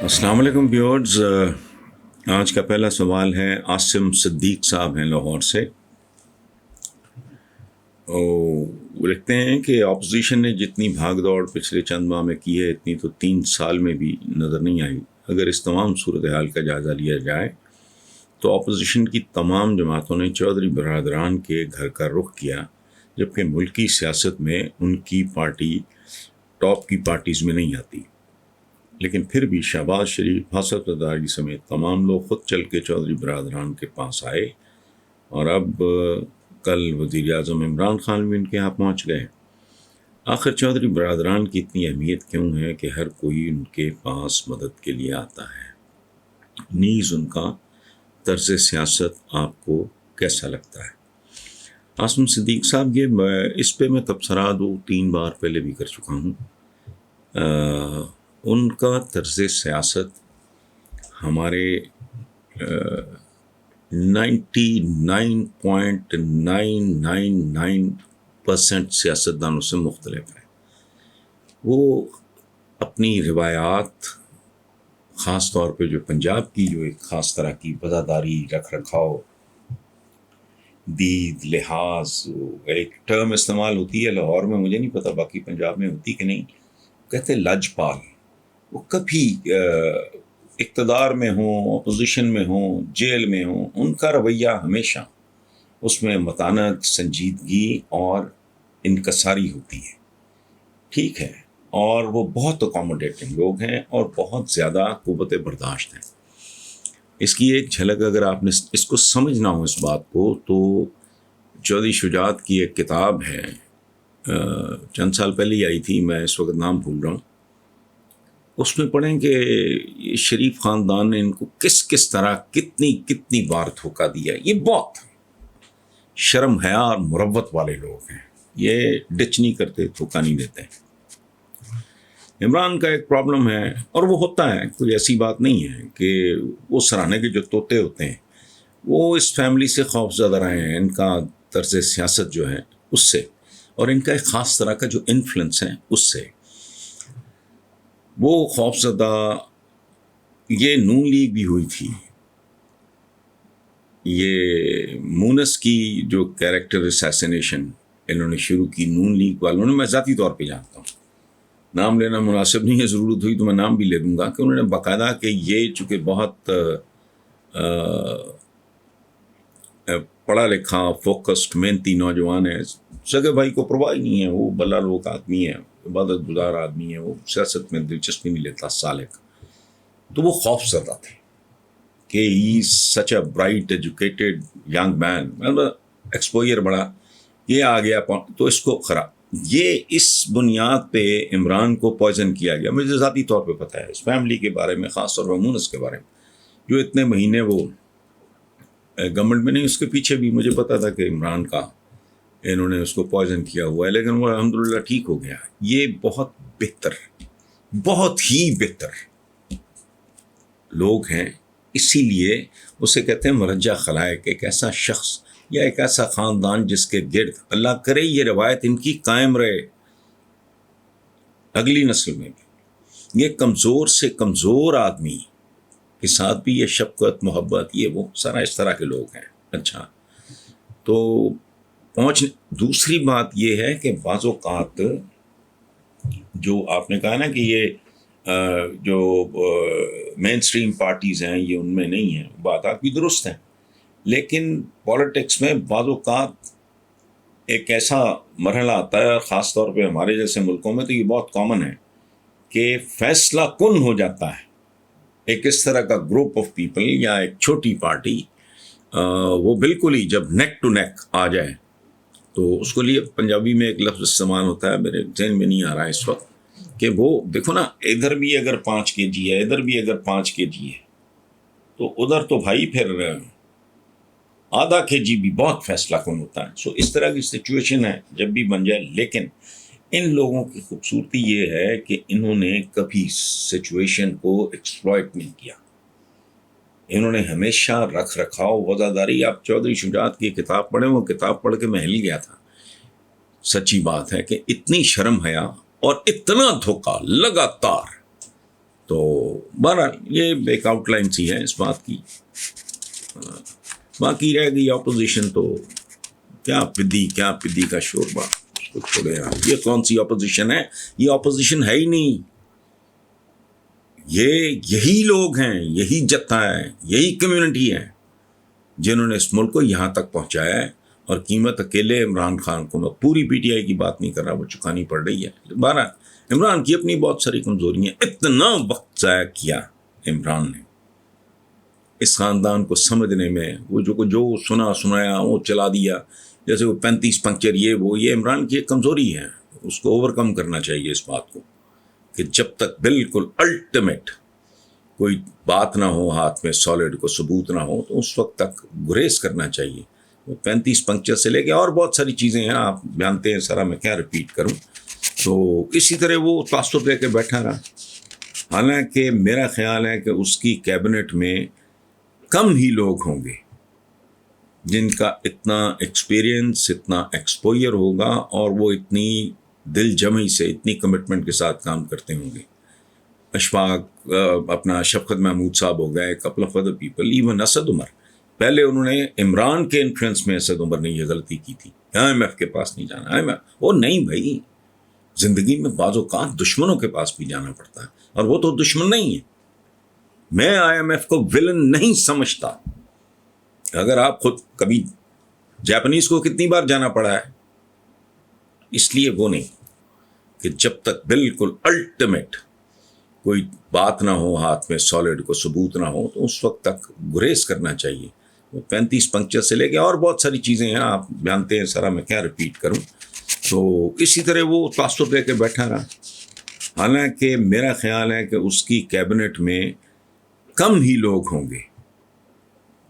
السلام علیکم ویورز، آج کا پہلا سوال ہے عاصم صدیق صاحب ہیں لاہور سے۔ وہ لکھتے ہیں کہ اپوزیشن نے جتنی بھاگ دوڑ پچھلے چند ماہ میں کی ہے اتنی تو 3 سال میں بھی نظر نہیں آئی۔ اگر اس تمام صورتحال کا جائزہ لیا جائے تو اپوزیشن کی تمام جماعتوں نے چودھری برادران کے گھر کا رخ کیا، جبکہ ملکی سیاست میں ان کی پارٹی ٹاپ کی پارٹیز میں نہیں آتی، لیکن پھر بھی شہباز شریف، حسن زرداری سمیت تمام لوگ خود چل کے چودھری برادران کے پاس آئے، اور اب کل وزیر اعظم عمران خان بھی ان کے یہاں پہنچ گئے۔ آخر چودھری برادران کی اتنی اہمیت کیوں ہے کہ ہر کوئی ان کے پاس مدد کے لیے آتا ہے؟ نیز ان کا طرز سیاست آپ کو کیسا لگتا ہے؟ عاصم صدیق صاحب، اس پہ میں تبصرہ 2-3 بار پہلے بھی کر چکا ہوں۔ ان کا طرز سیاست ہمارے 99.999% سیاستدانوں سے مختلف ہے۔ وہ اپنی روایات، خاص طور پہ جو پنجاب کی جو ایک خاص طرح کی وفاداری، رکھ رکھاؤ، دید، لحاظ، ایک ٹرم استعمال ہوتی ہے لاہور میں، مجھے نہیں پتا باقی پنجاب میں ہوتی کہ نہیں، کہتے لاجپال۔ وہ کبھی اقتدار میں ہوں، اپوزیشن میں ہوں، جیل میں ہوں، ان کا رویہ ہمیشہ اس میں متانت، سنجیدگی اور انکساری ہوتی ہے، ٹھیک ہے، اور وہ بہت اکوموڈیٹنگ لوگ ہیں اور بہت زیادہ قوت برداشت ہیں۔ اس کی ایک جھلک اگر آپ نے اس کو سمجھنا ہو اس بات کو، تو چودھری شجاعت کی ایک کتاب ہے، چند سال پہلے ہی آئی تھی، میں اس وقت نام بھول رہا ہوں، اس میں پڑھیں کہ شریف خاندان نے ان کو کس طرح کتنی بار دھوکہ دیا۔ یہ بہت شرم حیا اور مروت والے لوگ ہیں، یہ ڈچ نہیں کرتے، دھوکہ نہیں دیتے۔ عمران کا ایک پرابلم ہے، اور وہ ہوتا ہے، کوئی ایسی بات نہیں ہے کہ وہ سراہنے کے جو طوطے ہوتے ہیں وہ اس فیملی سے خوف زدہ رہے ہیں، ان کا طرز سیاست جو ہے اس سے، اور ان کا ایک خاص طرح کا جو انفلوئنس ہے اس سے، وہ خوف زدہ۔ یہ نون لیگ بھی ہوئی تھی، یہ مونس کی جو کیریکٹر اسیسینیشن انہوں نے شروع کی نون لیگ والوں نے، میں ذاتی طور پہ جانتا ہوں، نام لینا مناسب نہیں ہے، ضرورت ہوئی تو میں نام بھی لے دوں گا، کہ انہوں نے باقاعدہ کہ یہ چونکہ بہت پڑھا لکھا، فوکسڈ، محنتی نوجوان ہے، سگے بھائی کو پرواہ نہیں ہے، وہ بلا لوک آدمی ہے، عبادت گزار آدمی ہے، وہ سیاست میں دلچسپی نہیں لیتا، سالک، تو وہ خوف زدہ تھے کہ ہی such a bright educated young man, ایکسپوئر بڑا، یہ آ گیا تو اس کو خراب، یہ اس بنیاد پہ عمران کو پوائزن کیا گیا۔ مجھے ذاتی طور پہ پتہ ہے اس فیملی کے بارے میں، خاص طور پر مونس کے بارے میں، جو اتنے مہینے وہ گورنمنٹ میں نہیں، اس کے پیچھے بھی مجھے پتا تھا کہ عمران کا انہوں نے اس کو پوائزن کیا ہوا ہے، لیکن وہ الحمدللہ ٹھیک ہو گیا۔ یہ بہت بہتر، بہت ہی بہتر لوگ ہیں، اسی لیے اسے کہتے ہیں مرجع خلائق، ایک ایسا شخص یا ایک ایسا خاندان جس کے گرد اللہ کرے یہ روایت ان کی قائم رہے اگلی نسل میں بھی۔ یہ کمزور سے کمزور آدمی کے ساتھ بھی یہ شفقت، محبت، یہ وہ سارا اس طرح کے لوگ ہیں۔ اچھا، تو دوسری بات یہ ہے کہ بعض اوقات جو آپ نے کہا نا کہ یہ جو مین سٹریم پارٹیز ہیں یہ ان میں نہیں ہیں، بات آپ کی درست ہے، لیکن پالیٹکس میں بعض اوقات ایک ایسا مرحلہ آتا ہے، اور خاص طور پہ ہمارے جیسے ملکوں میں تو یہ بہت کامن ہے، کہ فیصلہ کن ہو جاتا ہے ایک اس طرح کا گروپ آف پیپل یا ایک چھوٹی پارٹی، وہ بالکل ہی جب نیک ٹو نیک آ جائے، تو اس کو لیے پنجابی میں ایک لفظ استعمال ہوتا ہے، میرے ذہن میں نہیں آ رہا ہے اس وقت، کہ وہ دیکھو نا، ادھر بھی اگر 5 kg ہے، ادھر بھی اگر 5 kg ہے، تو ادھر تو بھائی پھر آدھا kg بھی بہت فیصلہ کن ہوتا ہے۔ سو اس طرح کی سچویشن ہے جب بھی بن جائے، لیکن ان لوگوں کی خوبصورتی یہ ہے کہ انہوں نے کبھی سچویشن کو ایکسپلائٹ نہیں کیا، انہوں نے ہمیشہ رکھ رکھاؤ وزاداری. آپ چودھری شجاعت کی کتاب پڑھیں, وہ کتاب پڑھ کے میں ہل گیا تھا. سچی بات ہے کہ اتنی شرم حیا اور اتنا دھوکہ لگاتار. تو بہرحال یہ ایک آؤٹ لائن سی ہے اس بات کی. باقی رہ گئی اپوزیشن, تو کیا پدی کا شوربہ, اس کو چھوڑے. یہ کون سی اپوزیشن ہے؟ یہ اپوزیشن ہے ہی نہیں. یہی لوگ ہیں, یہی جتھا ہے, یہی کمیونٹی ہے جنہوں نے اس ملک کو یہاں تک پہنچایا ہے. اور قیمت اکیلے عمران خان کو, میں پوری پی ٹی آئی کی بات نہیں کر رہا, وہ چکانی پڑ رہی ہے. بہرحال عمران کی اپنی بہت ساری کمزوریاں. اتنا وقت ضائع کیا عمران نے اس خاندان کو سمجھنے میں. وہ جو سنایا وہ چلا دیا, جیسے وہ 35 پنکچر, یہ عمران کی ایک کمزوری ہے. اس کو اوور کم کرنا چاہیے اس بات کو, کہ جب تک بالکل الٹیمیٹ کوئی بات نہ ہو ہاتھ میں, سالڈ کو ثبوت نہ ہو, تو اس وقت تک گریز کرنا چاہیے. وہ 35 پنکچر سے لے کے اور بہت ساری چیزیں ہیں, آپ جانتے ہیں سارا, میں کیا ریپیٹ کروں. تو اسی طرح وہ تاثر دے کے بیٹھا رہا. حالانکہ میرا خیال ہے کہ اس کی کیبنٹ میں کم ہی لوگ ہوں گے جن کا اتنا ایکسپیرینس, اتنا ایکسپوئر ہوگا, اور وہ اتنی دل جمعی سے, اتنی کمٹمنٹ کے ساتھ کام کرتے ہوں گے. اشفاق, اپنا شفقت محمود صاحب ہو گئے, couple of other people, even Asad Umar. پہلے انہوں نے عمران کے انفلوئنس میں اسد عمر نے یہ غلطی کی تھی, IMF کے پاس نہیں جانا. وہ نہیں بھائی, زندگی میں بعض اوقات دشمنوں کے پاس بھی جانا پڑتا ہے, اور وہ تو دشمن نہیں ہے. میں IMF کو ولن نہیں سمجھتا. اگر آپ خود کبھی جاپنیز کو کتنی بار جانا پڑا ہے, اس لیے وہ نہیں, کہ جب تک بالکل الٹیمیٹ کوئی بات نہ ہو ہاتھ میں, سالڈ کو ثبوت نہ ہو, تو اس وقت تک گریز کرنا چاہیے. وہ 35 پنکچر سے لے کے اور بہت ساری چیزیں ہیں, آپ جانتے ہیں سارا, میں کیا ریپیٹ کروں. تو اسی طرح وہ تاثر دے کے بیٹھا رہا. حالانکہ میرا خیال ہے کہ اس کی کیبنٹ میں کم ہی لوگ ہوں گے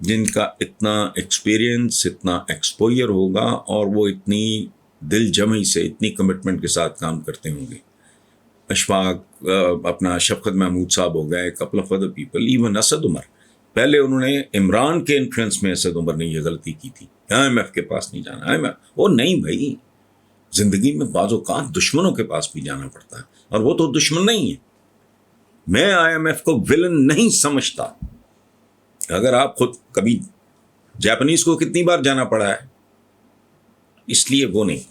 جن کا اتنا ایکسپیرینس, اتنا ایکسپوئر ہوگا, اور وہ اتنی دل جمعی سے, اتنی کمٹمنٹ کے ساتھ کام کرتے ہوں گے. اشفاق, اپنا شفقت محمود صاحب ہو گئے, couple of other people, even Asad Umar. پہلے انہوں نے عمران کے انفلوئنس میں اسد عمر نے یہ غلطی کی تھی, IMF کے پاس نہیں جانا. وہ نہیں بھائی, زندگی میں بعض اوقات دشمنوں کے پاس بھی جانا پڑتا ہے, اور وہ تو دشمن نہیں ہے. میں IMF کو ولن نہیں سمجھتا. اگر آپ خود کبھی جاپنیز کو کتنی بار جانا پڑا ہے, اس لیے وہ نہیں.